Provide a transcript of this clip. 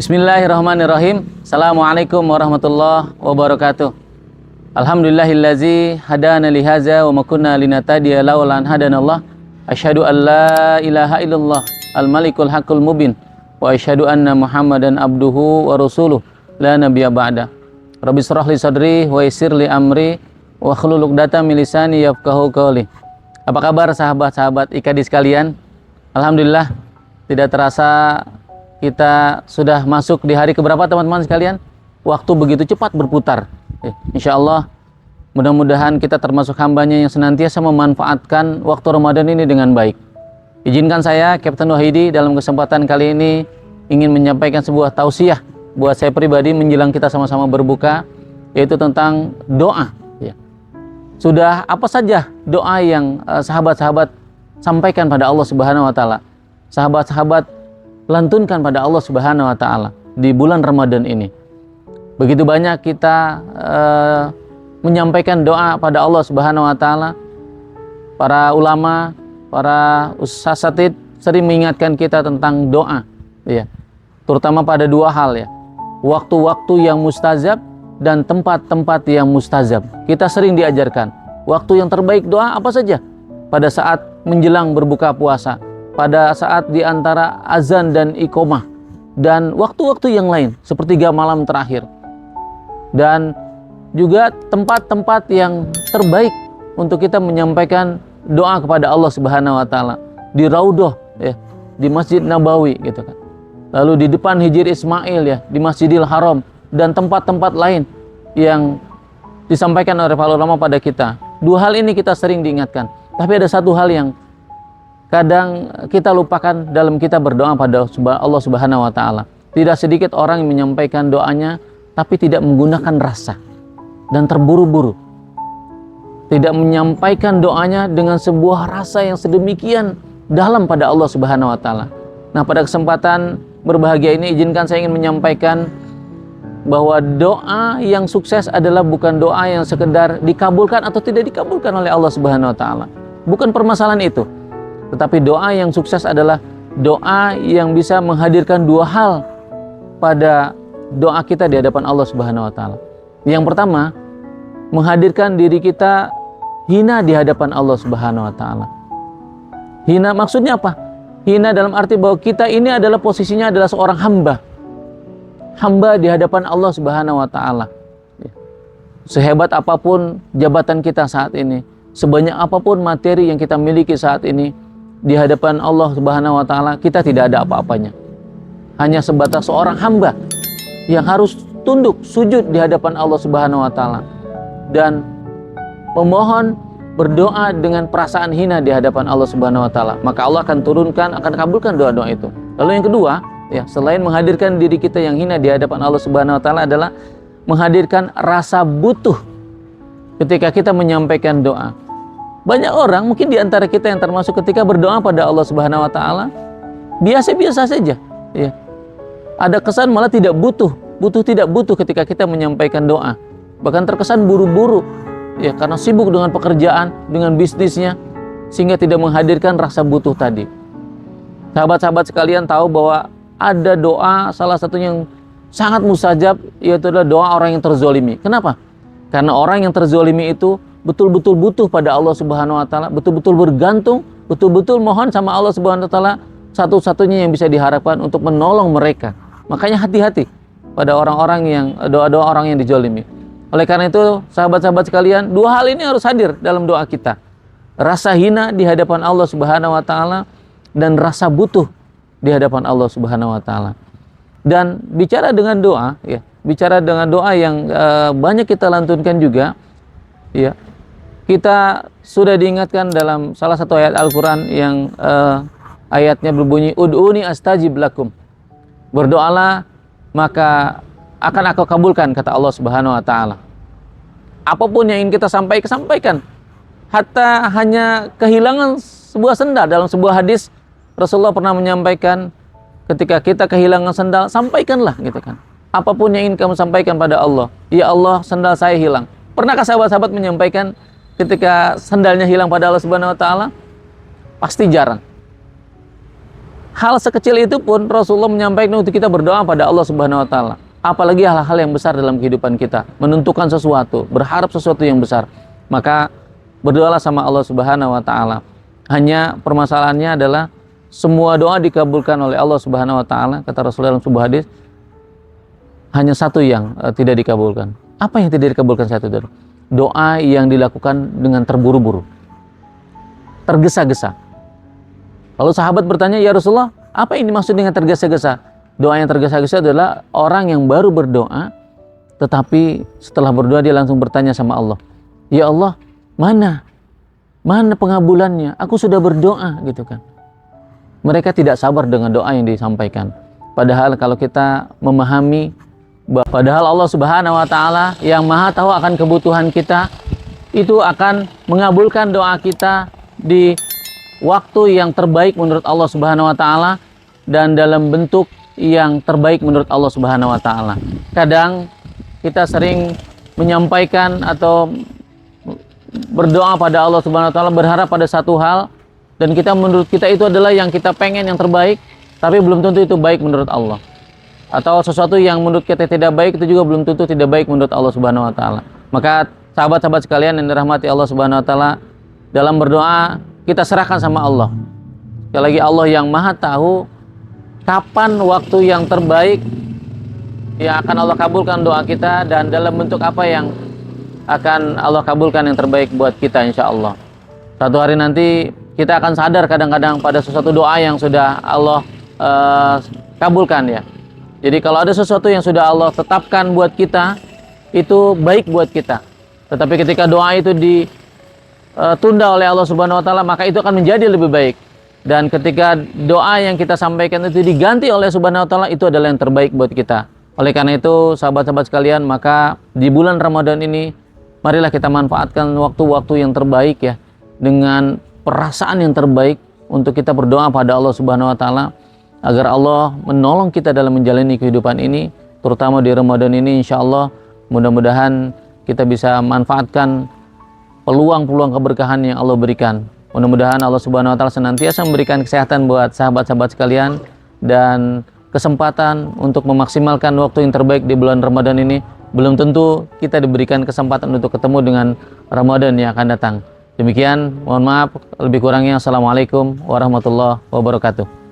Bismillahirrahmanirrahim. Assalamualaikum warahmatullahi wabarakatuh. Alhamdulillahillazi hadana lihaza wa ma kunna linahtadiya laula an hadanallah. Asyhadu an la ilaha illallah al-malikul haqqul mubin wa asyhadu anna Muhammadan abduhu wa rasuluh la nabiyya ba'da. Rabbi shrah li sadri wa yassir li amri wa hlul 'uqdatam min lisani yafqahu qawli. Apa kabar sahabat-sahabat IKADI sekalian? Alhamdulillah, tidak terasa kita sudah masuk di hari keberapa teman-teman sekalian? Waktu begitu cepat berputar. Insya Allah mudah-mudahan kita termasuk hambanya yang senantiasa memanfaatkan waktu Ramadan ini dengan baik. Izinkan saya, Kapten Wahidi, dalam kesempatan kali ini ingin menyampaikan sebuah tausiah buat saya pribadi menjelang kita sama-sama berbuka, yaitu tentang doa. Sudah apa saja doa yang sahabat-sahabat sampaikan pada Allah Subhanahu wa Ta'ala, sahabat-sahabat lantunkan pada Allah Subhanahu wa Ta'ala di bulan Ramadan ini. Begitu banyak kita menyampaikan doa pada Allah Subhanahu wa Ta'ala. Para ulama, para usasatid sering mengingatkan kita tentang doa, ya. Terutama pada dua hal, ya. Waktu-waktu yang mustajab dan tempat-tempat yang mustajab. Kita sering diajarkan waktu yang terbaik doa apa saja? Pada saat menjelang berbuka puasa, pada saat di antara azan dan iqomah, dan waktu-waktu yang lain sepertiga malam terakhir. Dan juga tempat-tempat yang terbaik untuk kita menyampaikan doa kepada Allah Subhanahu wa Ta'ala, di Raudhah, ya, di Masjid Nabawi gitu kan. Lalu di depan Hijr Ismail, ya, di Masjidil Haram, dan tempat-tempat lain yang disampaikan oleh para ulama pada kita. Dua hal ini kita sering diingatkan, tapi ada satu hal yang kadang kita lupakan dalam kita berdoa pada Allah Subhanahu wa Ta'ala. Tidak sedikit orang yang menyampaikan doanya tapi tidak menggunakan rasa dan terburu-buru. Tidak menyampaikan doanya dengan sebuah rasa yang sedemikian dalam pada Allah Subhanahu wa Ta'ala. Nah, pada kesempatan berbahagia ini izinkan saya ingin menyampaikan bahwa doa yang sukses adalah bukan doa yang sekedar dikabulkan atau tidak dikabulkan oleh Allah Subhanahu wa Ta'ala. Bukan permasalahan itu. Tetapi doa yang sukses adalah doa yang bisa menghadirkan dua hal pada doa kita di hadapan Allah Subhanahu wa Ta'ala. Yang pertama, menghadirkan diri kita hina di hadapan Allah Subhanahu wa Ta'ala. Hina maksudnya apa? Hina dalam arti bahwa kita ini adalah posisinya adalah seorang hamba. Hamba di hadapan Allah Subhanahu wa Ta'ala. Sehebat apapun jabatan kita saat ini, sebanyak apapun materi yang kita miliki saat ini, di hadapan Allah Subhanahu wa Ta'ala kita tidak ada apa-apanya. Hanya sebatas seorang hamba yang harus tunduk sujud di hadapan Allah Subhanahu wa Ta'ala dan memohon, berdoa dengan perasaan hina di hadapan Allah Subhanahu wa Ta'ala. Maka Allah akan turunkan, akan kabulkan doa-doa itu. Lalu yang kedua, ya, selain menghadirkan diri kita yang hina di hadapan Allah Subhanahu wa Ta'ala adalah menghadirkan rasa butuh ketika kita menyampaikan doa. Banyak orang mungkin di antara kita yang termasuk ketika berdoa pada Allah Subhanahu wa Ta'ala biasa-biasa saja, ya. Ada kesan malah tidak butuh tidak butuh ketika kita menyampaikan doa. Bahkan terkesan buru-buru, ya, karena sibuk dengan pekerjaan, dengan bisnisnya, sehingga tidak menghadirkan rasa butuh tadi. Sahabat-sahabat sekalian tahu bahwa ada doa salah satunya yang sangat mustajab, yaitu adalah doa orang yang terzolimi. Kenapa? Karena orang yang terzolimi itu betul-betul butuh pada Allah Subhanahu wa Ta'ala, betul-betul bergantung, betul-betul mohon sama Allah Subhanahu wa Ta'ala, satu-satunya yang bisa diharapkan untuk menolong mereka. Makanya hati-hati pada orang-orang yang doa-doa orang yang dijolimi. Oleh karena itu, sahabat-sahabat sekalian, dua hal ini harus hadir dalam doa kita. Rasa hina di hadapan Allah Subhanahu wa Ta'ala dan rasa butuh di hadapan Allah Subhanahu wa Ta'ala. Dan bicara dengan doa, ya, bicara dengan doa yang banyak kita lantunkan juga, ya. Kita sudah diingatkan dalam salah satu ayat Al-Quran yang ayatnya berbunyi, Ud'uni astajib lakum. Berdoalah maka akan aku kabulkan, kata Allah Subhanahu wa Ta'ala. Apapun yang ingin kita sampaikan. Hatta hanya kehilangan sebuah sendal. Dalam sebuah hadis Rasulullah pernah menyampaikan, ketika kita kehilangan sendal, sampaikanlah gitu kan. Apapun yang ingin kamu sampaikan pada Allah. Ya Allah, sendal saya hilang. Pernahkah sahabat-sahabat menyampaikan ketika sandalnya hilang pada Allah Subhanahu wa Ta'ala? Pasti jarang. hal sekecil itu pun Rasulullah menyampaikan untuk kita berdoa pada Allah Subhanahu wa taala. Apalagi hal-hal yang besar dalam kehidupan kita, menentukan sesuatu, berharap sesuatu yang besar. Maka berdoalah sama Allah Subhanahu wa taala. Hanya permasalahannya adalah semua doa dikabulkan oleh Allah Subhanahu wa taala, kata Rasulullah dalam sebuah hadis. Hanya satu yang tidak dikabulkan. Apa yang tidak dikabulkan satu itu? Doa yang dilakukan dengan terburu-buru, tergesa-gesa. Lalu sahabat bertanya, "Ya Rasulullah, apa ini maksud dengan tergesa-gesa?" Doa yang tergesa-gesa adalah orang yang baru berdoa, tetapi setelah berdoa dia langsung bertanya sama Allah, "Ya Allah, mana pengabulannya? Aku sudah berdoa," gitu kan. Mereka tidak sabar dengan doa yang disampaikan. Padahal kalau kita memahami, padahal Allah Subhanahu wa taala yang Maha tahu akan kebutuhan kita, itu akan mengabulkan doa kita di waktu yang terbaik menurut Allah Subhanahu wa taala dan dalam bentuk yang terbaik menurut Allah Subhanahu wa taala. Kadang kita sering menyampaikan atau berdoa pada Allah Subhanahu wa taala, berharap pada satu hal, dan menurut kita itu adalah yang kita pengen, yang terbaik, tapi belum tentu itu baik menurut Allah. Atau sesuatu yang menurut kita tidak baik itu juga belum tentu tidak baik menurut Allah Subhanahu wa taala. Maka sahabat-sahabat sekalian yang dirahmati Allah Subhanahu wa taala, dalam berdoa kita serahkan sama Allah. Sekali lagi, Allah yang Maha tahu kapan waktu yang terbaik yang akan Allah kabulkan doa kita, dan dalam bentuk apa yang akan Allah kabulkan yang terbaik buat kita, insya Allah. Satu hari nanti kita akan sadar kadang-kadang pada sesuatu doa yang sudah Allah kabulkan ya. Jadi kalau ada sesuatu yang sudah Allah tetapkan buat kita, itu baik buat kita. Tetapi ketika doa itu ditunda oleh Allah Subhanahu wa taala, maka itu akan menjadi lebih baik. Dan ketika doa yang kita sampaikan itu diganti oleh Subhanahu wa taala, itu adalah yang terbaik buat kita. Oleh karena itu, sahabat-sahabat sekalian, maka di bulan Ramadan ini marilah kita manfaatkan waktu-waktu yang terbaik ya, dengan perasaan yang terbaik untuk kita berdoa pada Allah Subhanahu wa taala agar Allah menolong kita dalam menjalani kehidupan ini, terutama di Ramadan ini. Insya Allah mudah-mudahan kita bisa manfaatkan peluang-peluang keberkahan yang Allah berikan. Mudah-mudahan Allah Subhanahu wa taala senantiasa memberikan kesehatan buat sahabat-sahabat sekalian dan kesempatan untuk memaksimalkan waktu yang terbaik di bulan Ramadan ini. Belum tentu kita diberikan kesempatan untuk ketemu dengan Ramadan yang akan datang. Demikian, mohon maaf lebih kurangnya. Assalamualaikum warahmatullahi wabarakatuh.